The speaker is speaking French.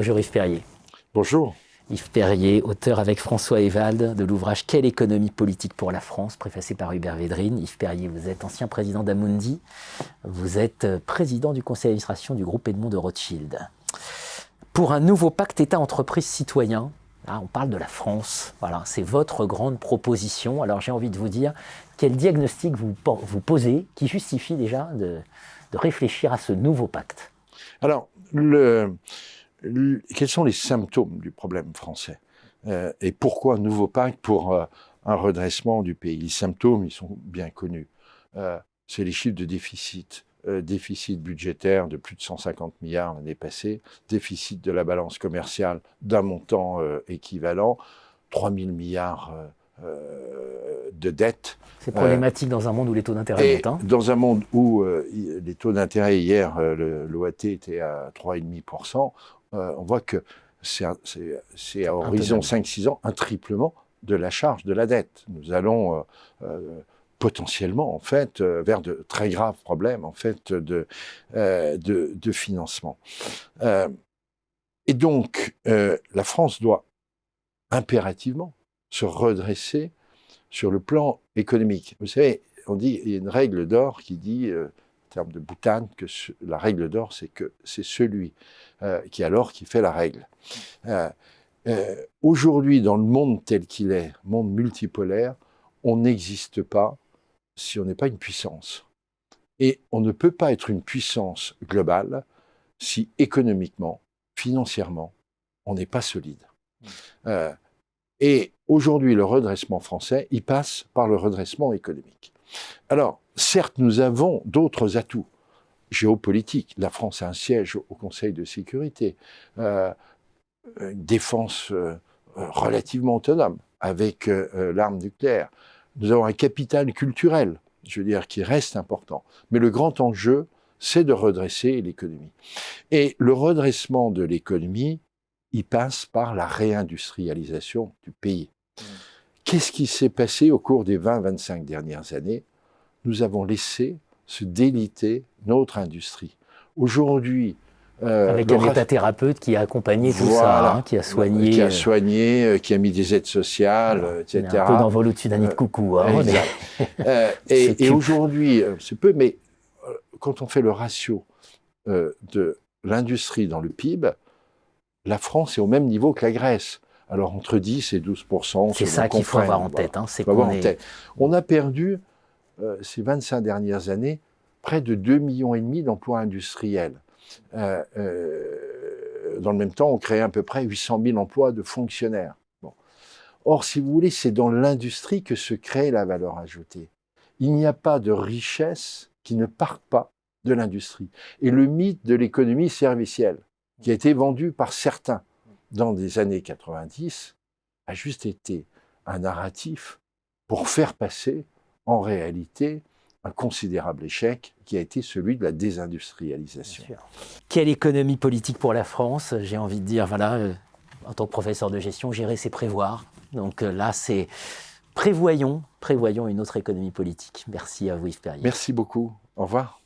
Bonjour Yves Perrier. Bonjour. Yves Perrier, auteur avec François Ewald de l'ouvrage « Quelle économie politique pour la France ?» préfacé par Hubert Védrine. Yves Perrier, vous êtes ancien président d'Amundi, vous êtes président du conseil d'administration du groupe Edmond de Rothschild. Pour un nouveau pacte État-entreprise-citoyen, là, on parle de la France, voilà, c'est votre grande proposition. Alors j'ai envie de vous dire, quel diagnostic vous posez qui justifie déjà de réfléchir à ce nouveau pacte? Alors, quels sont les symptômes du problème français et pourquoi un nouveau pacte pour un redressement du pays? Les symptômes, ils sont bien connus. C'est les chiffres de déficit. Déficit budgétaire de plus de 150 milliards l'année passée, déficit de la balance commerciale d'un montant équivalent, 3 000 milliards de dettes. C'est problématique dans un monde où les taux d'intérêt montent. Dans un monde où les taux d'intérêt, hier, l'OAT était à 3,5%, on voit que c'est à horizon 5-6 ans un triplement de la charge de la dette. Nous allons potentiellement, en fait, vers de très graves problèmes, en fait, de financement. Et donc, la France doit impérativement se redresser sur le plan économique. Vous savez, on dit, il y a une règle d'or qui dit, en termes de boutade, que la règle d'or, c'est que c'est celui qui fait la règle. Aujourd'hui, dans le monde tel qu'il est, monde multipolaire, on n'existe pas si on n'est pas une puissance. Et on ne peut pas être une puissance globale si économiquement, financièrement, on n'est pas solide. Et aujourd'hui, le redressement français, il passe par le redressement économique. Alors, certes, nous avons d'autres atouts géopolitiques. La France a un siège au Conseil de sécurité, une défense relativement autonome avec l'arme nucléaire. Nous avons un capital culturel, je veux dire, qui reste important. Mais le grand enjeu, c'est de redresser l'économie. Et le redressement de l'économie, il passe par la réindustrialisation du pays. Qu'est-ce qui s'est passé au cours des 20-25 dernières années? Nous avons laissé se déliter notre industrie. Aujourd'hui, avec un état-thérapeute qui a accompagné tout ça, hein, qui a soigné. Qui a mis des aides sociales, etc. Un peu d'envol au-dessus d'un nid de coucou. Hein, et aujourd'hui, c'est peu, mais quand on fait le ratio de l'industrie dans le PIB, la France est au même niveau que la Grèce. Alors entre 10 et 12%. C'est ça qu'il faut avoir en tête. Hein, on a perdu, ces 25 dernières années, près de 2,5 millions d'emplois industriels. Dans le même temps, on crée à peu près 800 000 emplois de fonctionnaires. Bon. Or, si vous voulez, c'est dans l'industrie que se crée la valeur ajoutée. Il n'y a pas de richesse qui ne parte pas de l'industrie. Et le mythe de l'économie servicielle, qui a été vendu par certains dans les années 90, a juste été un narratif pour faire passer, en réalité, un considérable échec qui a été celui de la désindustrialisation. Quelle économie politique pour la France? J'ai envie de dire, voilà, en tant que professeur de gestion, gérer c'est prévoir. Donc là, c'est prévoyons une autre économie politique. Merci à vous, Yves Perrier. Merci beaucoup. Au revoir.